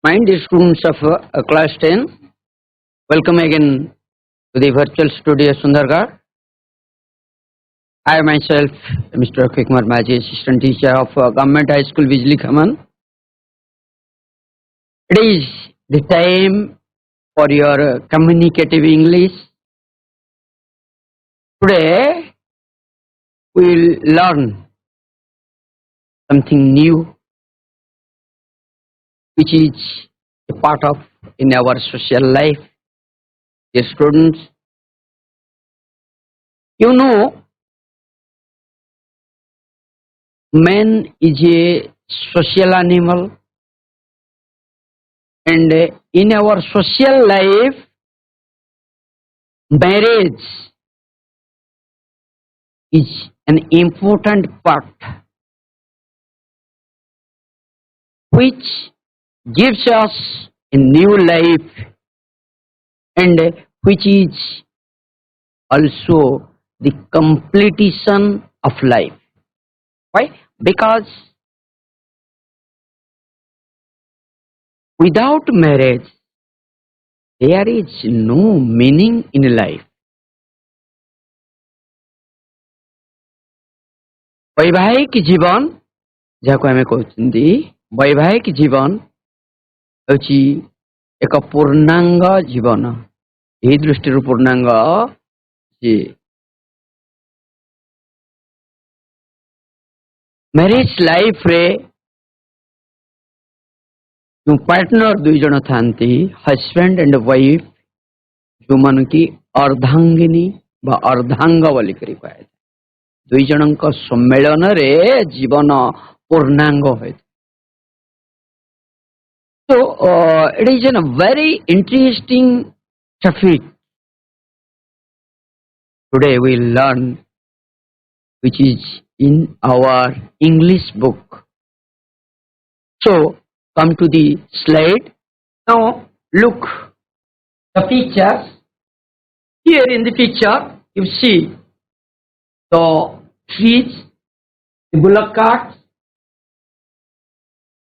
Mind the students of class 10, welcome again to the virtual studio Sundargarh. I myself, Mr. Kumar Majhi, assistant teacher of Government High School Majhi Khaman. It is the time for your communicative English. Today we will learn something new, which is a part of in our social life. Dear students, you know, man is a social animal, and in our social life, marriage is an important part which gives us a new life and which is also the completion of life. Why? Because without marriage, there is no meaning in life. वैवाहिक जीवन जाको आमे कहउछन्ती वैवाहिक जीवन होची एक पूर्णांग जीवन एही दृष्टिरु पूर्णांग जे मैरिज लाइफ रे जो पार्टनर दुई जन थांती हस्बैंड एंड वाइफ जो मन की अर्धांगिनी बा अर्धांग बोली करी कहे दुई जनक सम्मेलन रे जीवन पूर्णांग होय. So it is a very interesting topic. Today we will learn which is in our English book. So come to the slide. Now look the pictures. Here in the picture you see the trees, the bullock carts,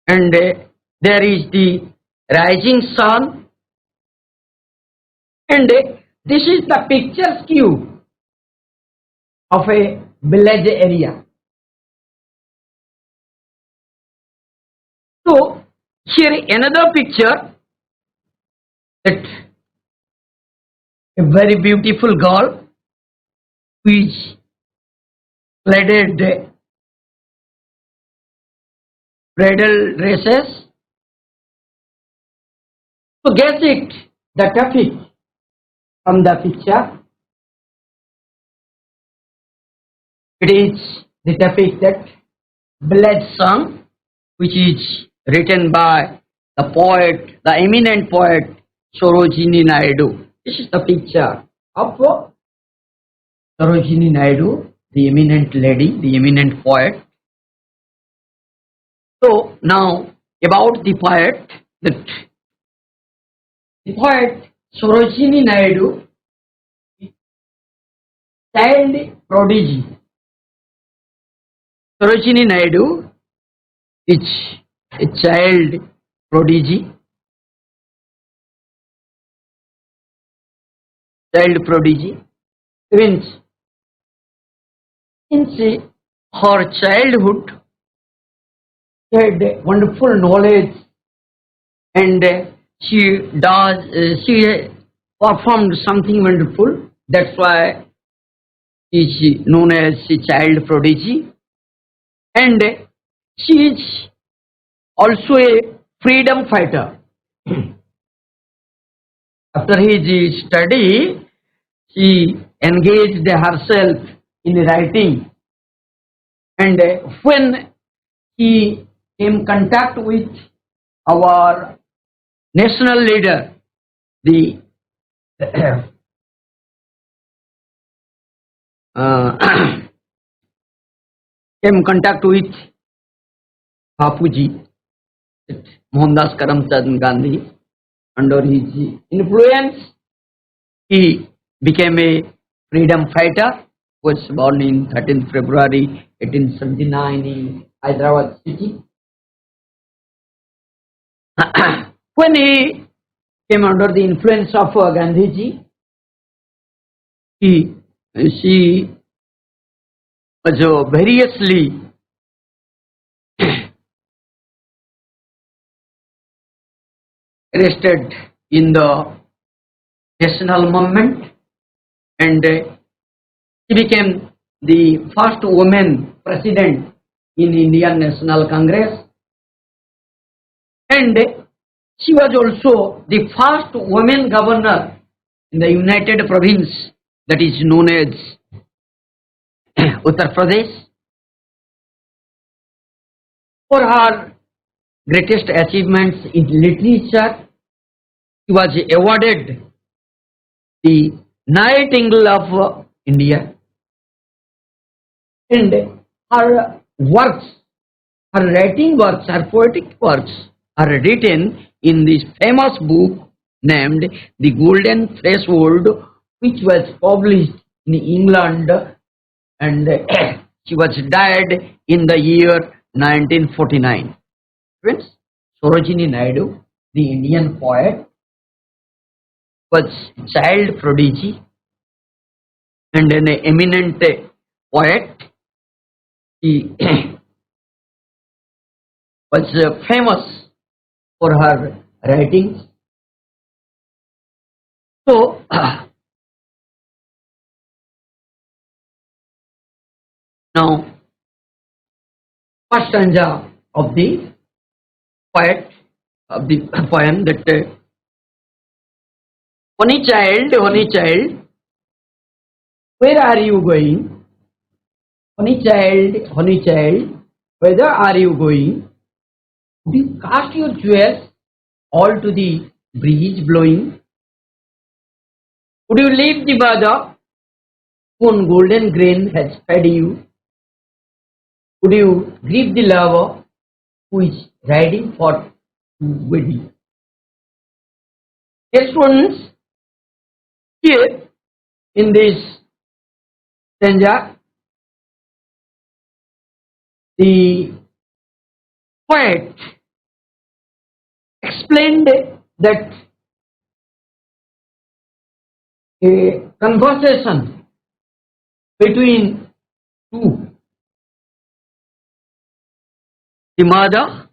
and there is the rising sun, and this is the picture cube of a village area. So here another picture that a very beautiful girl which plaided bridal dresses. So guess it, the topic from the picture. It is the topic that Village Song, which is written by the poet, the eminent poet Sarojini Naidu. This is the picture of Sarojini Naidu, the eminent lady, the eminent poet. So now about the poet, that the poet Sarojini Naidu, child prodigy. Sarojini Naidu is a child prodigy. Child prodigy means since her childhood she had wonderful knowledge and she performed something wonderful. That's why she is known as a child prodigy, and she is also a freedom fighter. After his study, she engaged herself in writing, and when he came in contact with our national leader, the came in contact with Bapuji, Mohandas Karamchand Gandhi. Under his influence, he became a freedom fighter. Was born in 13th February 1879 in Hyderabad city. When he came under the influence of Gandhiji, she was variously arrested in the national movement, and she became the first woman president in Indian National Congress, and she was also the first woman governor in the United Province that is known as Uttar Pradesh. For her greatest achievements in literature, she was awarded the Nightingale of India, and her works, her writing works, her poetic works are written in this famous book named The Golden Threshold, which was published in England, and she was died in the year 1949. Friends, Sarojini Naidu, the Indian poet, was child prodigy and an eminent poet. He was famous for her writings. So, now, first stanza of the poet, of the poem, that honey child, where are you going? Honey child, whither are you going? Would you cast your jewels all to the breeze blowing? Would you leave the mother whose golden grain has fed you? Would you grieve the lover who is riding for with you? Dear students, here in this stanza, the poet explained that a conversation between two, the mother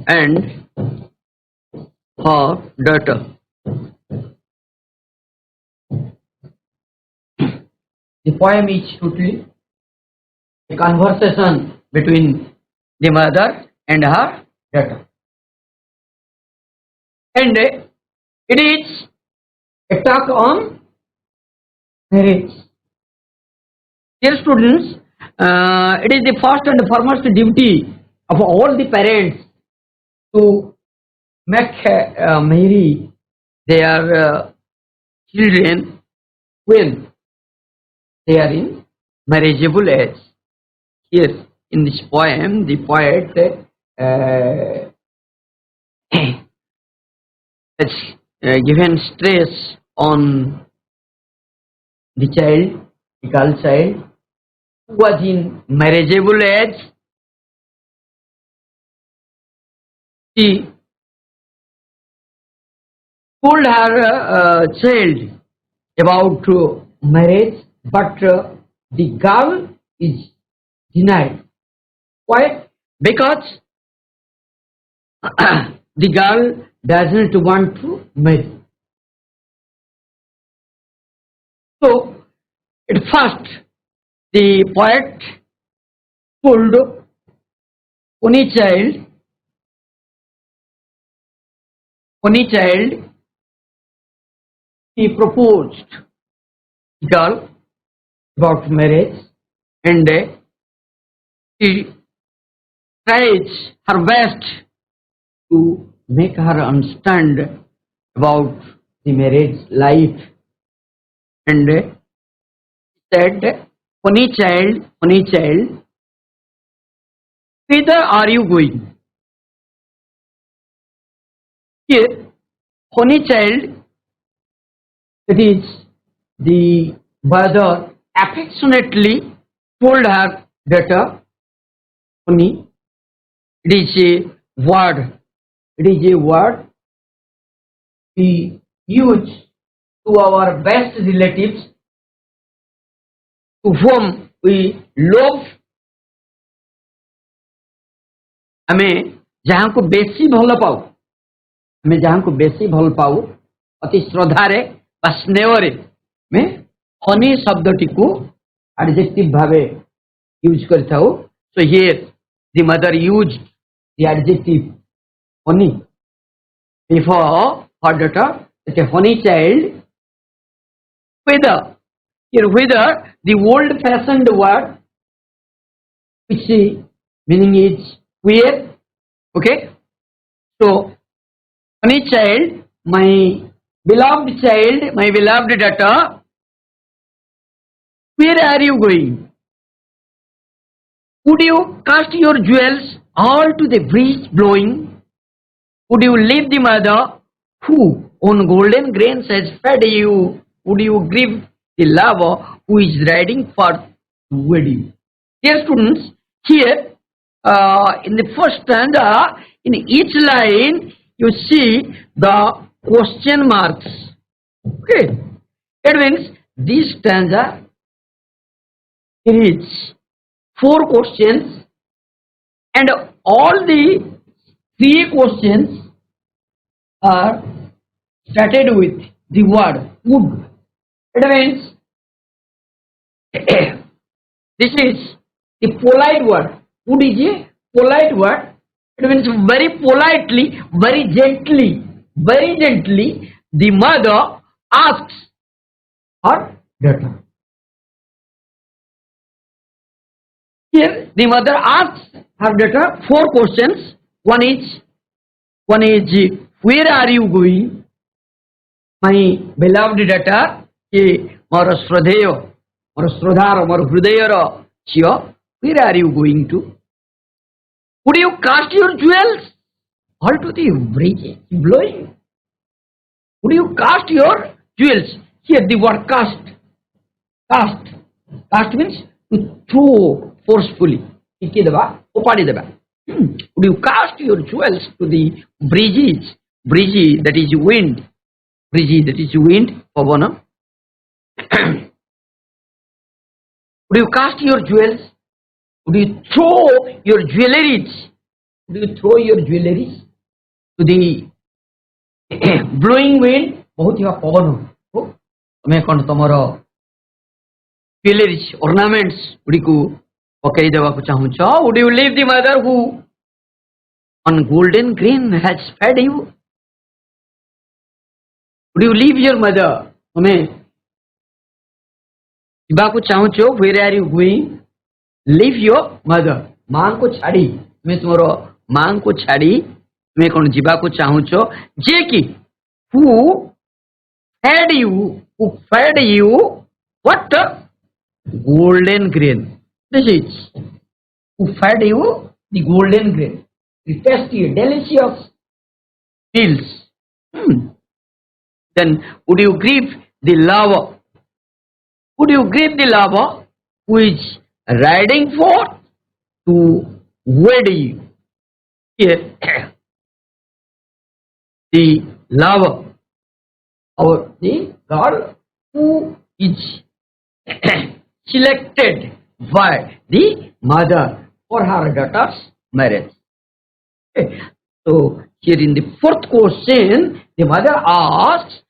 and her daughter. The poem is totally a conversation between the mother and her daughter, and it is a talk on marriage. Dear students, it is the first and foremost duty of all the parents to make marry their children when they are in marriageable age. Here in this poem, the poet has given stress on the child, the girl child, who was in marriageable age. She told her child about marriage, but the girl is denied. Why? Because the girl doesn't want to marry. So, at first, the poet told only child, he proposed girl about marriage, and she tries her best to make her understand about the marriage life, and said, honey child, whither are you going? Here, honey child That is, the mother affectionately told her daughter, Honey, it is a word. It is a word we use to our best relatives to whom we love. ଆମେ ଯାହାଙ୍କୁ ବେଶୀ ଭଲ ପାଉ ଆମେ ଯାହାଙ୍କୁ ବେଶୀ ଭଲ ପାଉ ଅତି ଶ୍ରଦ୍ଧାରେ ବା ସ୍ନେହରେ ଆମେ ହନି ଶବ୍ଦଟିକୁ adjective ଭାବେ ୟୁଜ୍ କରିଥାଉ. So here the mother used the adjective honey before her daughter, that a honey child. Whether here, whether the old fashioned word which meaning is queer. Okay, so honey child, my beloved child, my beloved daughter, where are you going? Would you cast your jewels all to the breeze blowing? Would you leave the mother who on golden grains has fed you? Would you grieve the lover who is riding forth to wed you? Dear students, here in the first stanza, in each line you see the question marks. Okay, it means this stanza is 4 questions, and all the 3 questions are started with the word would. It means this is the polite word. Would is a polite word. It means very politely, very gently, the mother asks her daughter. Here the mother asks her daughter 4 questions. One is where are you going? My beloved daughter, ମୋର ଶ୍ରଦ୍ଧେୟ, ମୋର ଶ୍ରଦ୍ଧାର, ମୋର ହୃଦୟର ଝିଅ, where are you going to? Would you cast your jewels all to the breeze blowing? Would you cast your jewels? Here the word cast means to throw forcefully. Would you cast your jewels to the breezes? Breezy, that is wind. Breezy, that is wind. Pavana. Would you cast your jewels? Would you throw your jewelries? Would you throw your jewelries to the blowing wind? बहुत ही पवन हो तुम्हें कौन तुमर jewelries, ornaments Gudi को पकई देवा को चाहूँ चा. Would you leave the mother who on golden grain has fed you? Would you leave your mother? तुम्हें जिबा को चाहूँ चो. Where are you going? Leave your mother. मां को छाड़ी तुम्हें तुम्हारो मां को छाड़ी तुम्हें कौन जिबा को चाहूँ चो. जे की who fed you what? Golden grain. This is who fed you the golden grain, the tasty, delicious meals. Then would you grieve the lover? Would you grieve the lover who is riding forth to wed you? Here, the lover or the girl who is selected by the mother for her daughter's marriage. So here in the 4th question, the mother asks,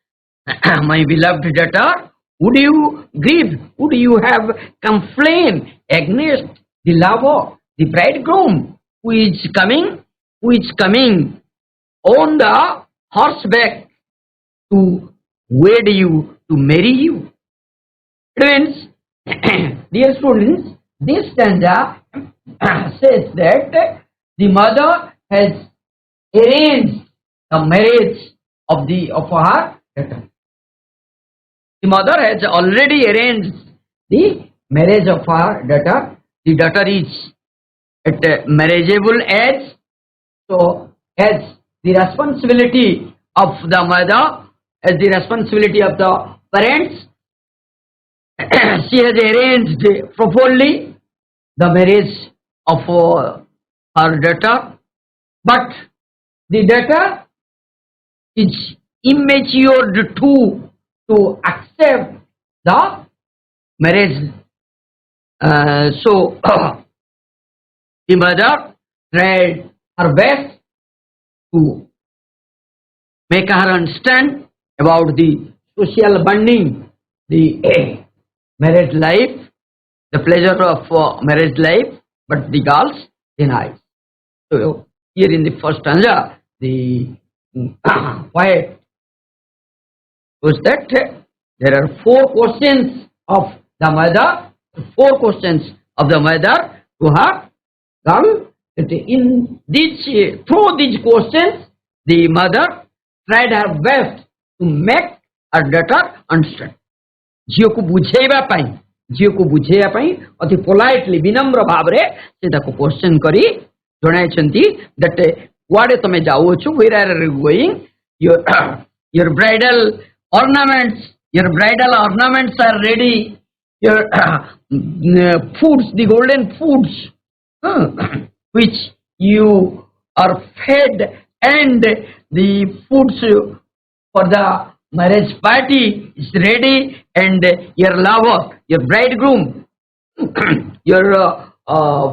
my beloved daughter, would you grieve? Would you have complained against the lover, the bridegroom who is coming on the horseback to wed you, to marry you? Friends, dear students, this stanza says that the mother has arranged the marriage of her daughter. The mother has already arranged the marriage of her daughter. The daughter is at a marriageable age, so has the responsibility of the mother, has the responsibility of the parents, she has arranged properly the marriage of her daughter, but the daughter is immature to accept the marriage. So the mother tried her best to make her understand about the social bonding, the marriage life, the pleasure of marriage life, but the girls denied. So here in the first stanza, the poet was that there are four questions of the mother, to her girl. That in this, through these questions, the mother tried her best to make her daughter understand. झील को बुझेबा अति politely विनम्र भाव से question करी जणाइछन्ती that what तमे जाउछु, where are you going, your bridal ornaments are ready, your foods, the golden foods which you are fed, and the foods for the marriage party is ready, and your lover, your bridegroom, your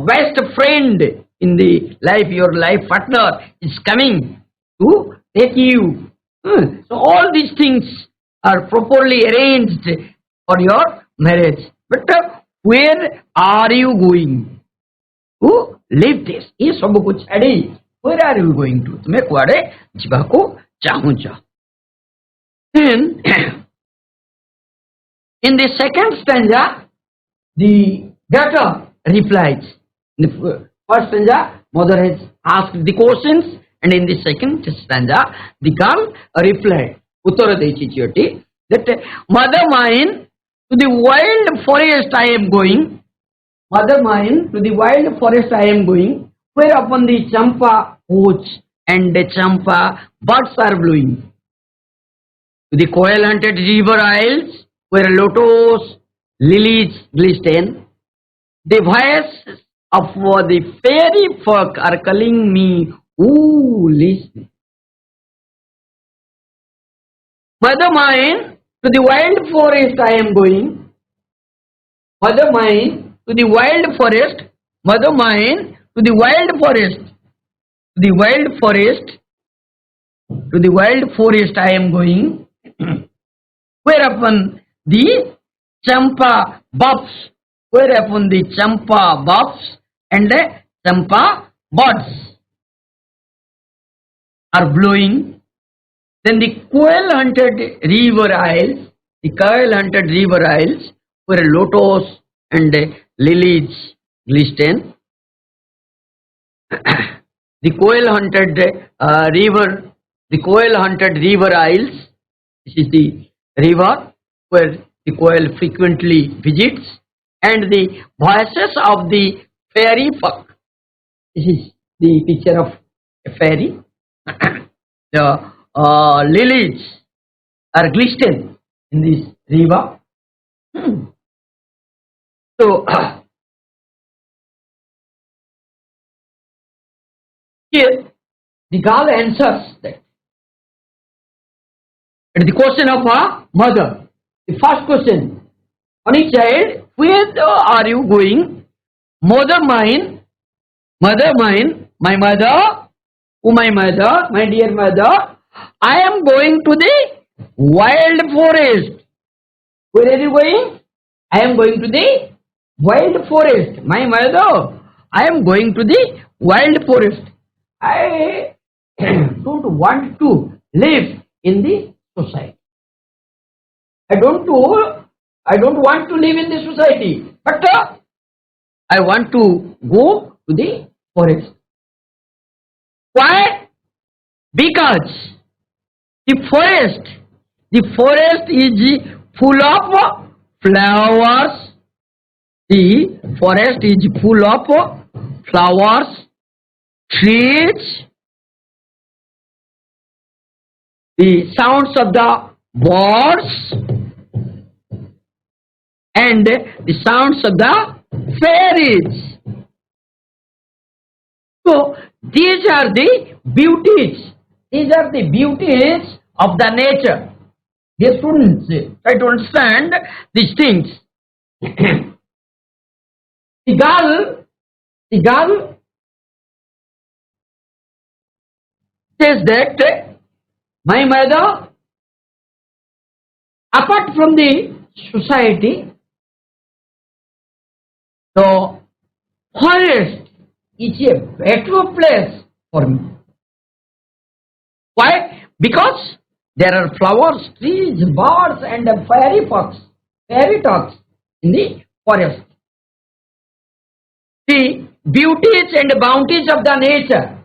best friend in the life, your life partner is coming to take you. So all these things are properly arranged for your marriage. But where are you going to leave this? ये सब कुछ छाड़ी where are you going to? तुम्हें कुआड़े जिबाको चाहूँचा. Then in the second stanza, the daughter replies. In the first stanza, mother has asked the questions, and in the second stanza, the girl replied. Uttara dechi chiyoti that mother mine, to the wild forest I am going. Mother mine, to the wild forest I am going, whereupon the champa oats and the champa buds are blowing. To the coil-hunted river isles, where lotus lilies glisten, the voices of the fairy folk are calling me, ooh, listen. Mother mine, to the wild forest I am going. Mother mine, to the wild forest. Mother mine, to the wild forest. To the wild forest. To the wild forest I am going. Whereupon the champa buds, and the champa buds are blowing. Then the coil-hunted river isles, where lotus and lilies glisten. The coil-hunted river isles. This is the river where the coil frequently visits, and the voices of the fairy folk. This is the picture of a fairy. The lilies are glistening in this river. So here the girl answers that. And the question of her mother, the first question, honey child, where are you going? Mother mine, my mother, my dear mother, I am going to the wild forest. Where are you going? I am going to the wild forest. My mother, I am going to the wild forest. I don't want to live in the society. I don't want to live in the society, but I want to go to the forest. Why? Because the forest is full of flowers. The forest is full of flowers, trees, the sounds of the birds, and the sounds of the fairies. So these are the beauties. These are the beauties of the nature. Dear students, try to understand these things. The girl says that my mother, apart from the society, the forest is a better place for me. Why? Because there are flowers, trees, birds, and fairy talks in the forest. The beauties and bounties of the nature,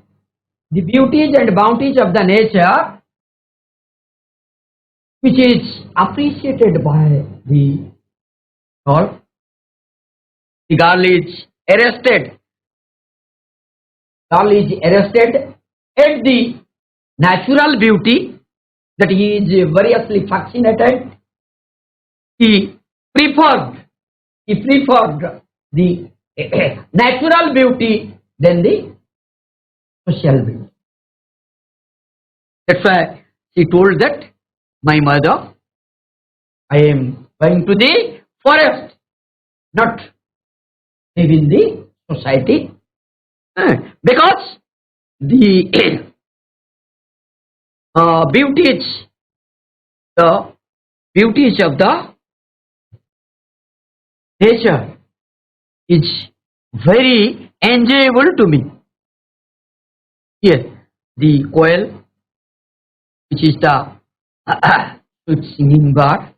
which is appreciated by the girl. The girl is arrested. At the natural beauty that he is variously fascinated. He preferred the natural beauty than the social beauty. That's why she told that, my mother, I am going to the forest, not live in the society, because the beauties of the nature is very enjoyable to me. Here, the quail, which is the sweet singing bird,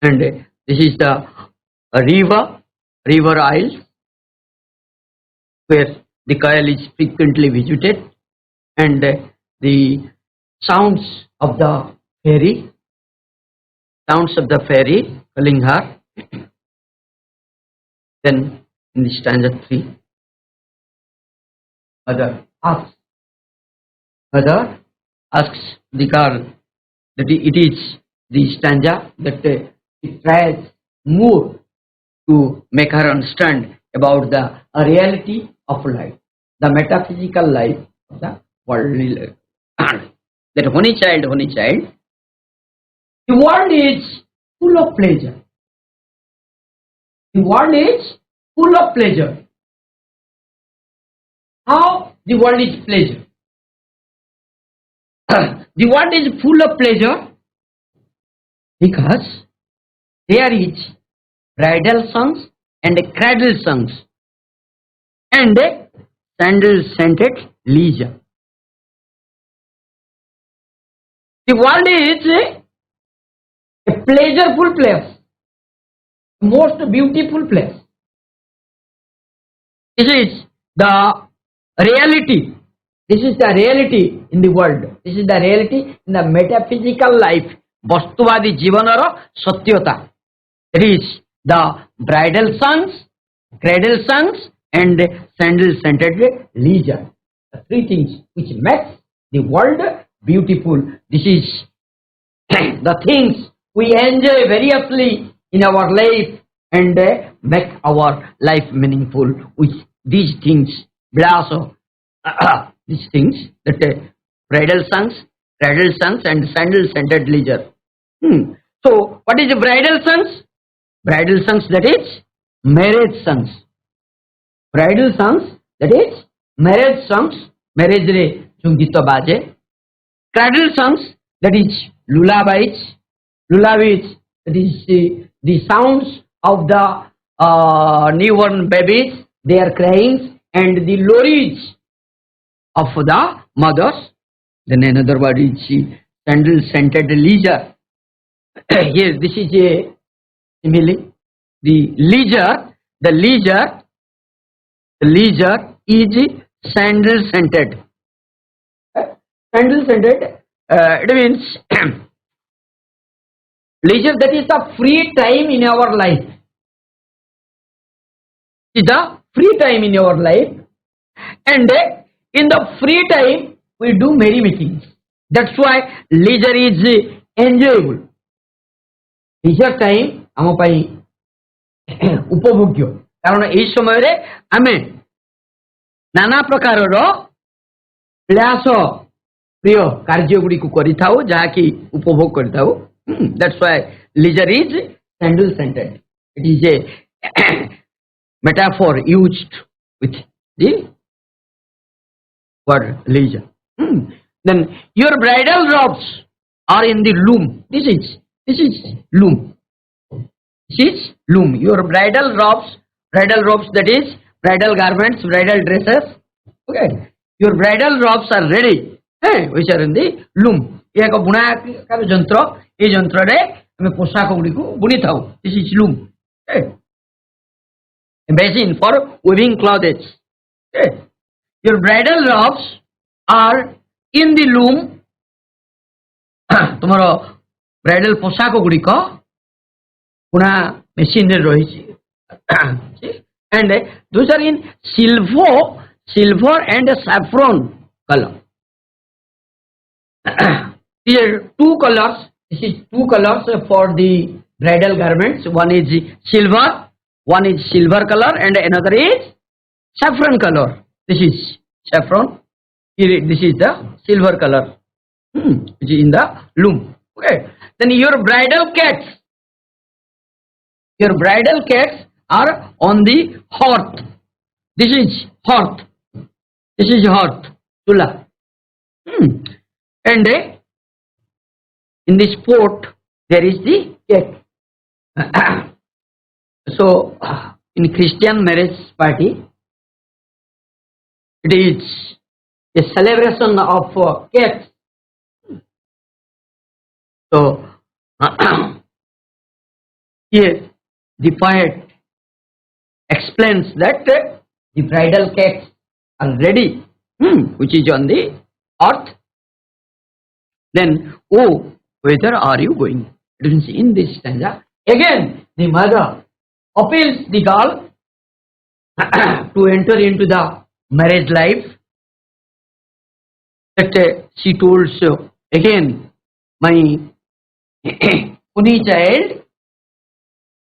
and this is the river isles, where the quail is frequently visited, and the sounds of the fairy calling her. Then in the stanza 3, mother asks the girl that it is the stanza that it tries more to make her understand about the reality of life, the metaphysical life of the worldly life. That honey child, the world is full of pleasure. The world is full of pleasure. How the world is pleasure? The world is full of pleasure because there is bridal songs and cradle songs and sandal scented leisure. The world is a pleasureful place, most beautiful place. This is the reality. This is the reality in the world. This is the reality in the metaphysical life. Vastuvadi jivanara satyata. It is the bridal songs, cradle songs, and sandal scented leisure. The three things which makes the world beautiful. This is the things we enjoy variously in our life and make our life meaningful with these things. Blasa, these things that bridal songs, cradle songs, and sandal scented leisure. So, what is bridal songs? Bridal songs, that is marriage songs. Bridal songs, that is marriage songs. Marriage re jungito baje. Cradle songs, that is lullabies. Lullabies, that is the sounds of the newborn babies. They are crying, and the lories of the mothers. Then another word is sandal scented leisure. Here, this is a simile. The leisure is sandal scented. Sandal scented, it means leisure, that is the free time in our life. Is the free time in our life, and in the free time we do merry makings. That's why leisure is enjoyable. Leisure time आम उपभोग्य कारण यही समय आम नाना प्रकार प्रयास प्रिय कार्य गुड़ी को जहाँकि उपभोग करें that's why leisure is sandal scented it is a metaphor used with the word leisure. Then your bridal robes are in the loom. This is loom. This is loom. Your bridal robes, that is bridal garments, bridal dresses. Okay. Your bridal robes are ready. Which are in the loom. ये एक बुनाकार जंत्र ये जंत्र रे हमें पोशाक गुड़ी को बुनी थाउ. This is loom. Okay. A machine for weaving clothes. Okay. Your bridal robes are in the loom. तुम्हारो ब्राइडल पोशाक गुड़ी को पुना machine रे रही and those are in silver and saffron color. These are two colors. This is two colors for the bridal garments. One is silver. One is silver color and another is saffron color. This is saffron. Here, this is the silver color, which is in the loom. Okay. Then your bridal cats are on the hearth. This is hearth. This is hearth. Chula. And in this pot there is the cat. So, in Christian marriage party, it is a celebration of cats. So, here the poet explains that the bridal cats are ready, which is on the earth. Then, oh, whither are you going? It means in this stanza, again the mother appeals the girl to enter into the marriage life. That she told again, my only child,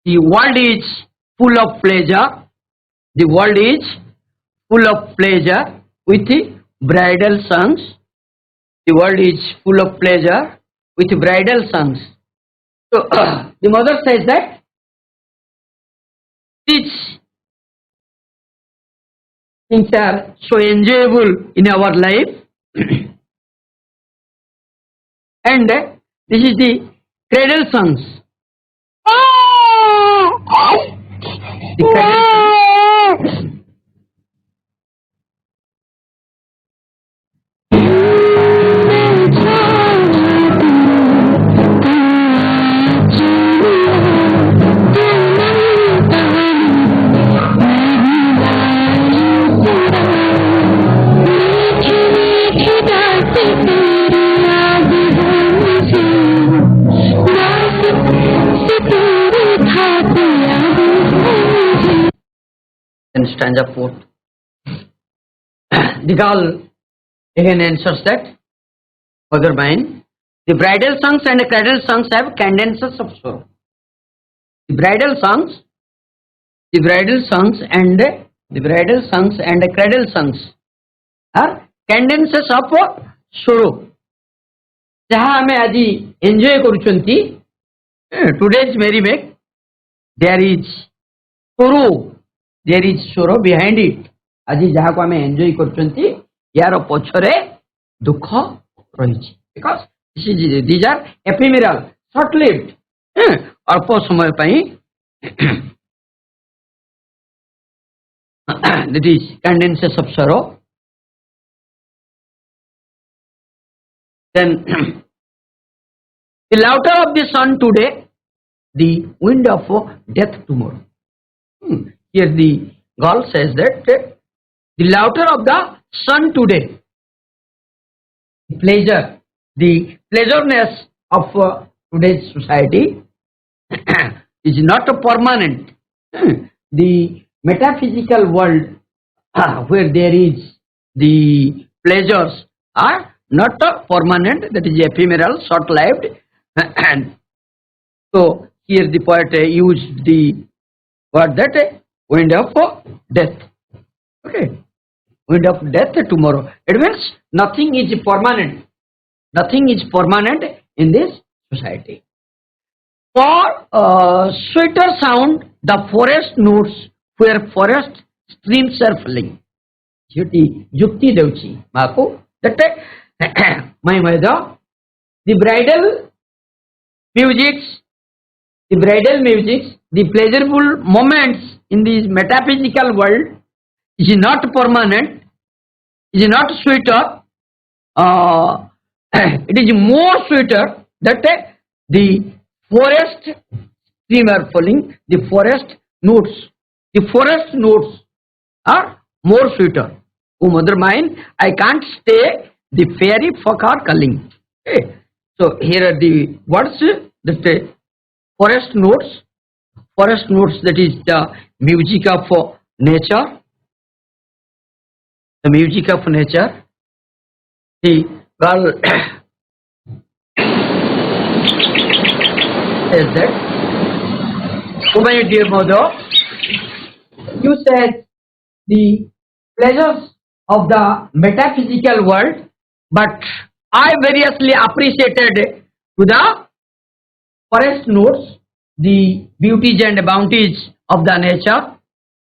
the world is full of pleasure. The world is full of pleasure with bridal songs. The world is full of pleasure with bridal songs. So the mother says that these things are so enjoyable in our life. And this is the cradle songs. The cradle songs. Stanza 4. The girl again answers that, Mother mine, the bridal songs and the cradle songs have cadences of sorrow. The bridal songs and the cradle songs are cadences of sorrow. जहाँ हमें आज enjoy करुचंती today's merrymaking, there is sorrow behind it. आज जहाँ को हमें enjoy करुचंती यार पछरे दुख रही because these are ephemeral, short lived, अल्प समय पाई that is cadences of sorrow. Then the laughter of the sun today, the wind of death tomorrow. Here the girl says that the laughter of the sun today, the pleasureness of today's society is not permanent. The metaphysical world where there is the pleasures are not permanent, that is ephemeral, short-lived. And so here the poet used the word that wind of death. Okay, wind of death tomorrow. It means nothing is permanent. Nothing is permanent in this society. For sweeter sound, the forest notes where forest streams are flowing. Yukti Devchi, Maku, that my mother, the bridal musics, the pleasurable moments in this metaphysical world is not permanent, is not sweeter. It is more sweeter that the forest stream are falling, the forest notes are more sweeter. Oh mother mine, I can't stay, the fairy folk are calling. Okay. So here are the words that forest notes, that is the music of nature, the music of nature. The girl says that, oh my dear mother, you said the pleasures of the metaphysical world, but I variously appreciated to the forest notes the beauties and bounties of the nature.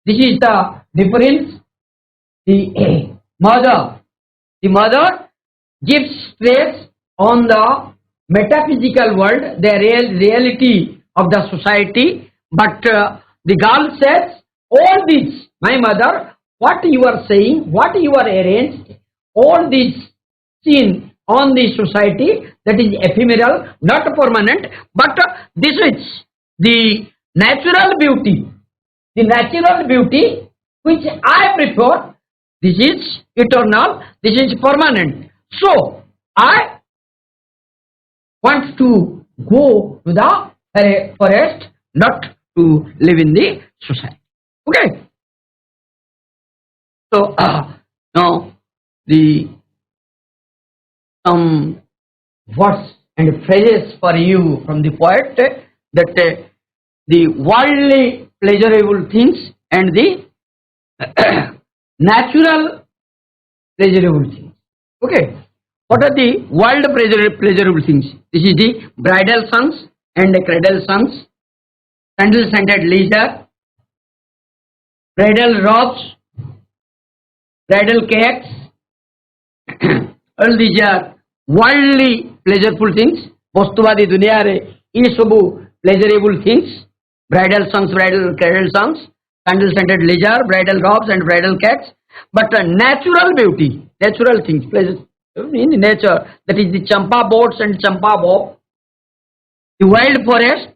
This is the difference. The mother gives stress on the metaphysical world, the reality of the society, but the girl says, all this, my mother, what you are saying, what you are arranged, all this seen on the society, that is ephemeral, not permanent, but this is the natural beauty which I prefer. This is eternal, this is permanent. So I want to go to the forest, not to live in the society. Okay. So now the some words and phrases for you from the poet, that the worldly pleasurable things and the natural pleasurable things. Okay. What are the world pleasurable things? This is the bridal songs and the cradle songs, candle-scented leisure, bridal robes, bridal cakes. All these are worldly pleasurable things. Bostuvadi dunia re ye sabu pleasurable things. Bridal songs, cradle songs, candle-scented leisure, bridal robes and bridal cakes. But natural beauty, natural things, pleasures in nature, that is the champa boats and champa bob, the wild forest,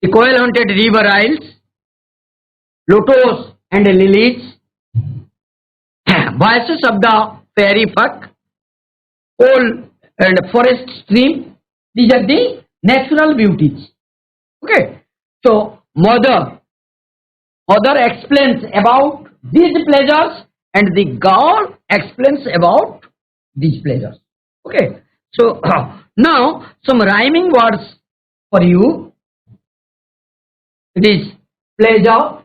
the coil-haunted river isles, lotus and lilies, voices of the fairy folk, old and forest stream. These are the natural beauties. Okay. So mother explains about these pleasures and the girl explains about these pleasures. Okay. So now some rhyming words for you. It is pleasure,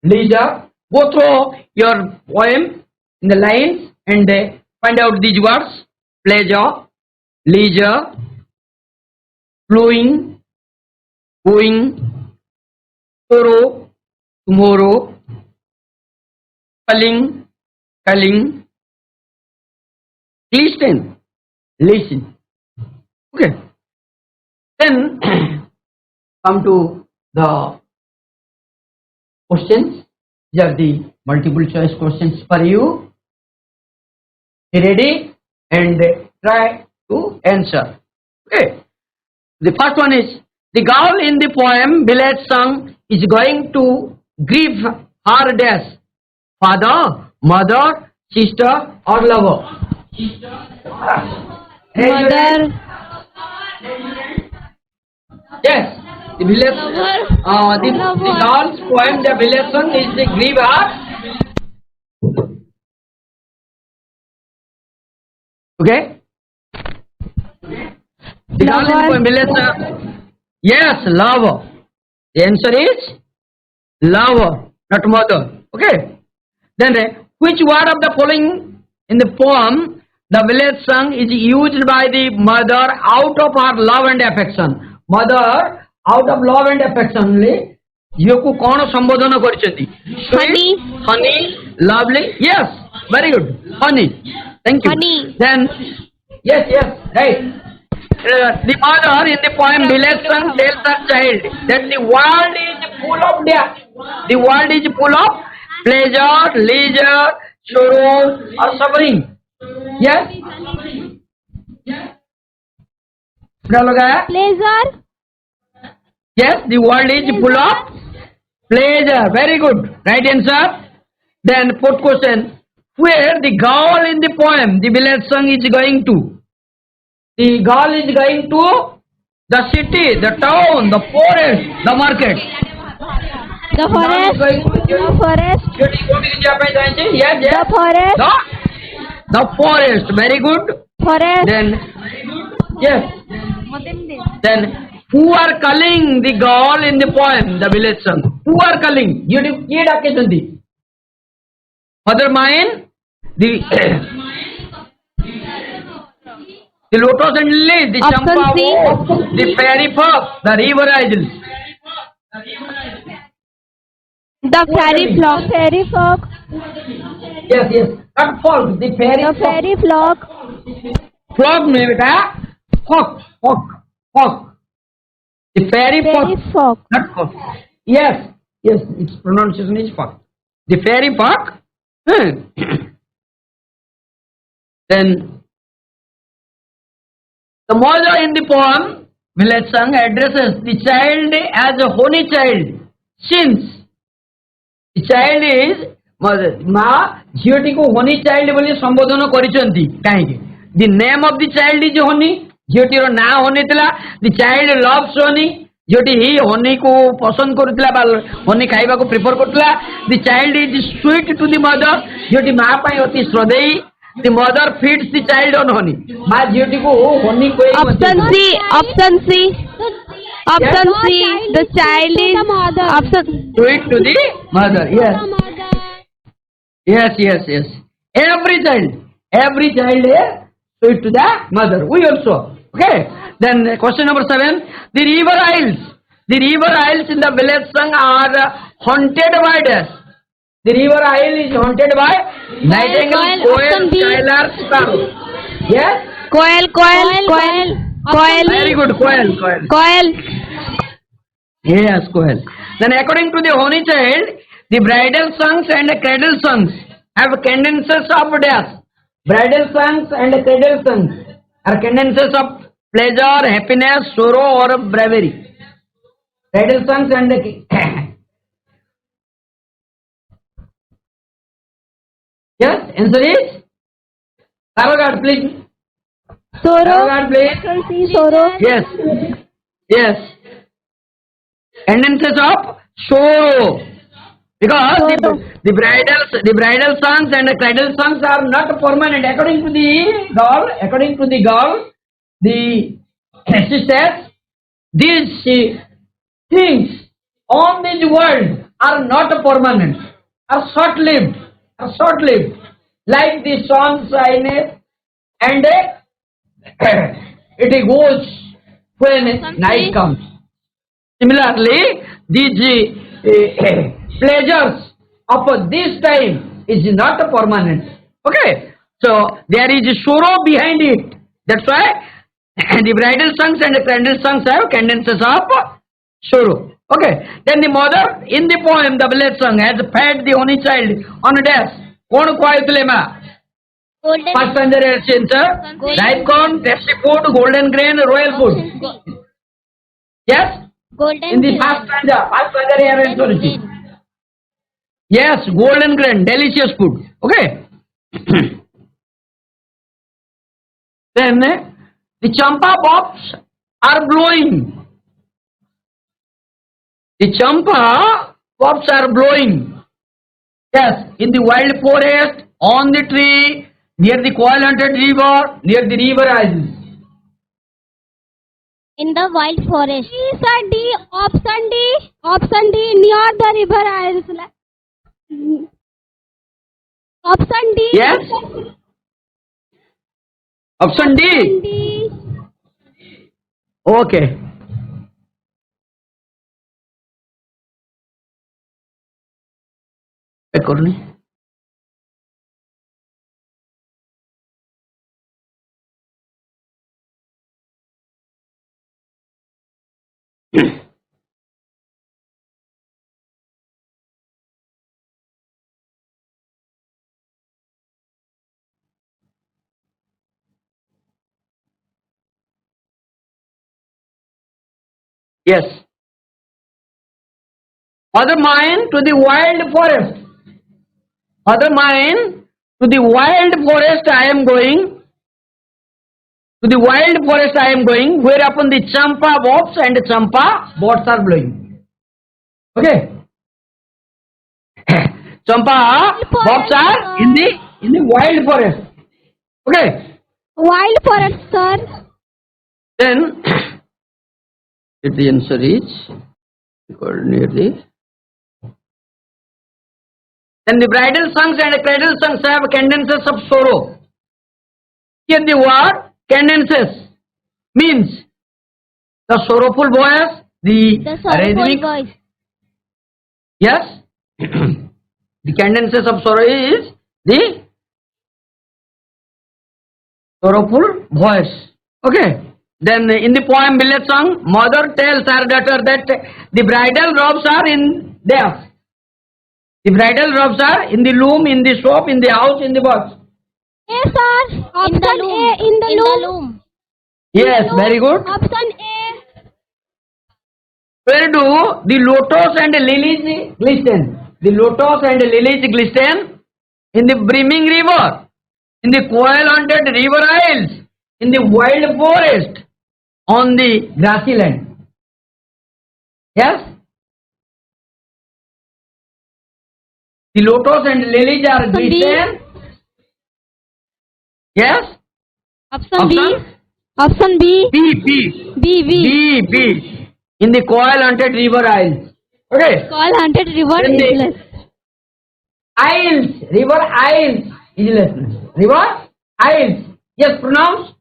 leisure. Go through your poem in the lines and find out these words. Pleasure, leisure, flowing, going, sorrow, tomorrow, culling, listen. Okay. Then come to the questions. These are the multiple choice questions for you. Be ready and try to answer. Okay. The first one is, the girl in the poem village song is going to grieve her death. Father, mother, sister or lover? Mother. Yes. The village, the girl's poem, the village song is the grieve her. Okay. The girl in poem village, Yes, love. The answer is love, not mother. Okay. Then which word of the following in the poem the village song is used by the mother out of her love and affection? Mother out of love and affection only. ଝିଅକୁ କଣ ସମ୍ବୋଧନ କରିଛନ୍ତି? Sweet, honey, lovely. Yes, very good. Honey. Thank you. Honey. Then yes, right. The mother in the poem village song tells her child that the world is full of death. The world is full of pleasure, leisure, sorrow, or suffering. Yes. Pleasure. Yes, the world is full of pleasure. Very good. Right answer. Then fourth question. Where the girl in the poem, the village song is going to? The girl is going to the city, the town, the forest, the market. The forest. The forest. Yes. The forest. The forest. Very good. Forest. Then yes. Then who are calling the girl in the poem, the village song? Who are calling? Mother mine, the the lotus and lily, the champa, the fairy folk, the river idols. The fairy flock. Fairy flock. Yes. Not folk, the fairy The fairy flock. Flock में बेटा folk. The fairy folk, not folk. Yes, its pronunciation is folk. The fairy folk. Then the mother in the poem, village song, addresses the child as a holy child, since the child is mother. Ma ଝିଅଟି को holy child ବୋଲି ସମ୍ବୋଧନ କରିଛନ୍ତି କାହିଁକି? The name of the child is honey. ଝିଅଟିର ନାଁ honey ଥିଲା. The child loves honey. ଝିଅଟି honey को ପସନ୍ଦ କରୁଥିଲା ବା honey ଖାଇବାକୁ prefer କରୁଥିଲା. The child is sweet to the mother. ଝିଅଟି ମା ପାଇଁ ଅତି ଶ୍ରଦ୍ଧେୟୀ. The mother feeds the child on honey. ମା ଝିଅଟିକୁ honey ଖୁଆଇ Option C. The child is sweet to the mother. Yes. Every child is sweet to the mother. We also. Okay. Then question number 7. The river isles in the village song are haunted by death. The river isle is haunted by nightingale, quail, skylark, sparrow. Yes? Quail. Very good, quail. Yes, quail. Then according to the honey child, the bridal songs and the cradle songs have cadences of death. Bridal songs and cradle songs are cadences of pleasure, happiness, sorrow, or bravery. Cradle songs and yes, answer is Sarogard, please. Sorrow. Please. Sorrow. Yes. Cadences of sorrow. Because the bridal songs and the cradle songs are not permanent. According to the girl, she says these things on this world are not permanent, are short-lived, like the sunshine, and it goes when night comes. Similarly, these pleasures of this time is not permanent. Okay, so there is sorrow behind it. That's why the bridal songs and the cradle songs have cadences of sorrow. Okay, then the mother in the poem, the village song, has fed the only child on a dash. Kon koayutulema? First answer, ripe corn, tasty food, golden grain, royal food. Yes? In the first stanza, yes, golden grain, delicious food. Okay. Then the champa pops are blowing. Yes, in the wild forest, on the tree, near the coil-haunted river, near the river isles. In the wild forest. Sir, D. Option D. Option D. Near the river Isle. Option D. Yes. Option D. Option D. Okay. According. Yes. Other mine to the wild forest. Other mine to the wild forest I am going. To the wild forest I am going, whereupon the champa boats and champa boats are blowing. Okay. Champa boats are in the wild forest. Okay. Wild forest, sir. Then if the answer is near the. Then the bridal songs and cradle songs have cadences of sorrow. Here the word cadences means the sorrowful voice, The sorrowful rhythmic. voice. Yes, the cadences of sorrow is the sorrowful voice. Okay. Then in the poem Village Song, mother tells her daughter that the bridal robes are in there. The bridal robes are in the loom, in the shop, in the house, in the box. Yes, sir. Option A. In the loom. Yes, very good. Option A. Where do the lotus and lilies glisten? The lotus and lilies glisten in the brimming river, in the coil-haunted river isles, in the wild forest, on the grassy land. Yes? The lotus and lilies are Option B. glisten. Yes? Option B. Option B. B. B. In the coil-haunted river isles. Okay? Call haunted river Then the- isles. Isles. River isles. Isles. River isles. Yes, pronounce.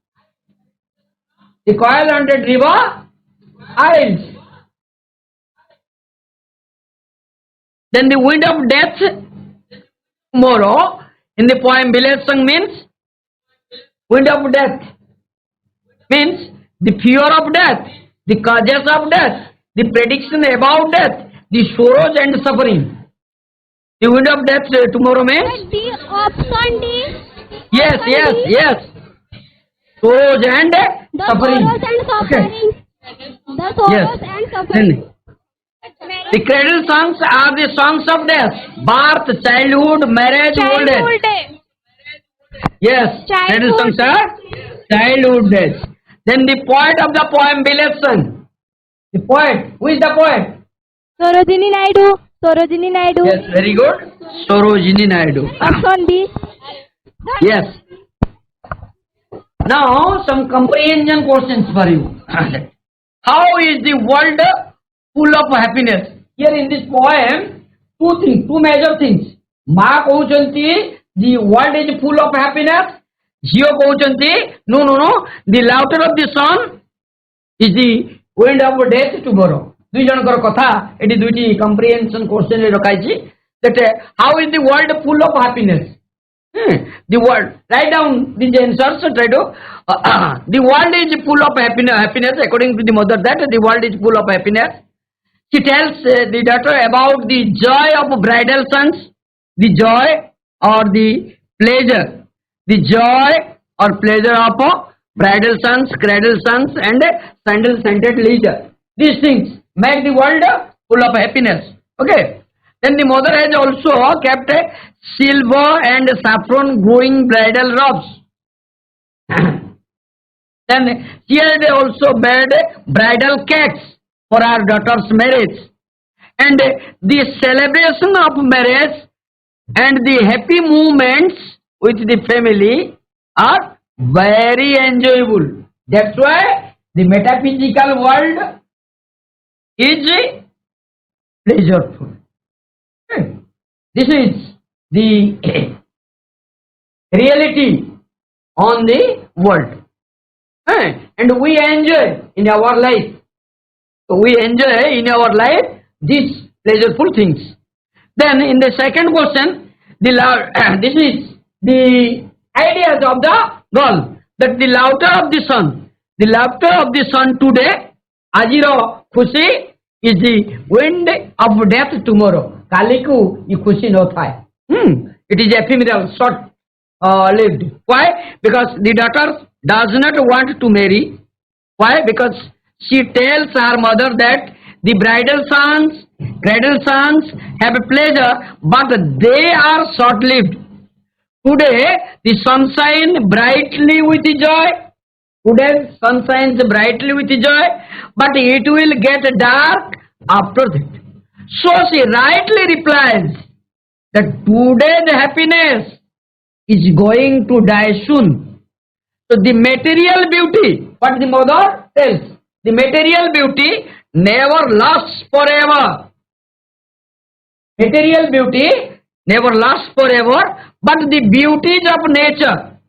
The coil-haunted river isles. Then the wind of death tomorrow in the poem Village Song means wind of death means the fear of death, the causes of death, the prediction about death, the sorrows and suffering. The wind of death tomorrow means D. Option D. yes. Sorrows and The suffering. sorrows and suffering. The sorrows and suffering. Then the cradle songs are the songs of death, birth, childhood, marriage, old age. Childhood. Yes, cradle Childhood. songs are childhood days. Then the poet of the poem Village Song. The poet. Who is the poet? Sarojini Naidu. Sarojini Naidu. Yes, very good. Sarojini Naidu. Option B. Yes. Now some comprehension questions for you. How is the world full of happiness? Here in this poem, two major things. Ma kouchanti, the world is full of happiness. Jio kouchanti, no. The laughter of the sun is the wind of death tomorrow. ଦୁଇ ଜଣଙ୍କର କଥା ଏଠି ଦୁଇଟି comprehension question ରେ ରଖାଇଛି that how is the world full of happiness? The world, write down the answers. Try to the world is full of happiness according to the mother, that the world is full of happiness. She tells the daughter about the joy of bridal songs, the joy or the joy or pleasure of bridal songs, cradle songs, and sandal scented leisure. These things make the world full of happiness. Okay. Then the mother has also kept silver and saffron growing bridal robes. Then she had also made bridal cakes for her daughter's marriage. And the celebration of marriage and the happy moments with the family are very enjoyable. That's why the metaphysical world is pleasureful. This is the reality on the world. And we enjoy in our life. So we enjoy in our life these pleasureful things. Then in the second question, this is the ideas of the girl, that the laughter of the sun today, ajiro khushi is the wind of death tomorrow. Kaliku ye khushi no thai. It is ephemeral, short lived. Why? Because the daughter does not want to marry. Why? Because she tells her mother that the cradle songs have a pleasure, but they are short-lived. Today the sun shines brightly with joy. Today sun shines brightly with joy, but it will get dark after that. So she rightly replies that today's happiness is going to die soon. So the material beauty, what the mother tells, the material beauty never lasts forever. Material beauty never lasts forever, but the beauties of nature,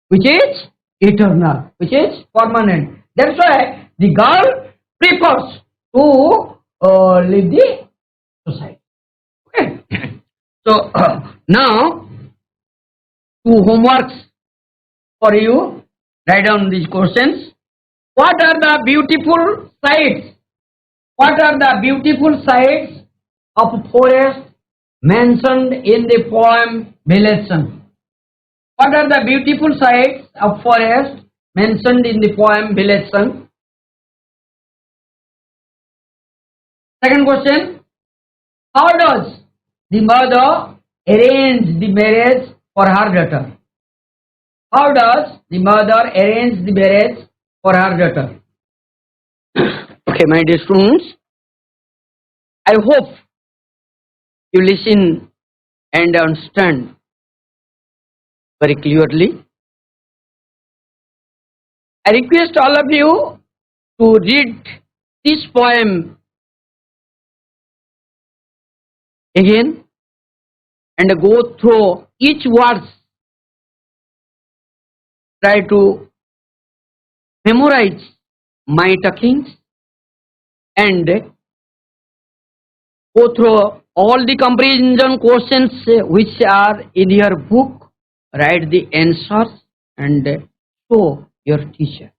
which is eternal, which is permanent. That's why the girl prefers to leave the society. Okay. So now, two homeworks for you. Write down these questions. What are the beautiful sights? What are the beautiful sights of forest mentioned in the poem Village Sun? What are the beautiful sights of forest mentioned in the poem Village Sun? Second question. How does the mother arrange the marriage for her daughter? How does the mother arrange the marriage for her daughter? Okay, my dear students, I hope you listen and understand very clearly. I request all of you to read this poem again and go through each word. Try to memorize my talkings and go through all the comprehension questions which are in your book. Write the answers and show your teacher.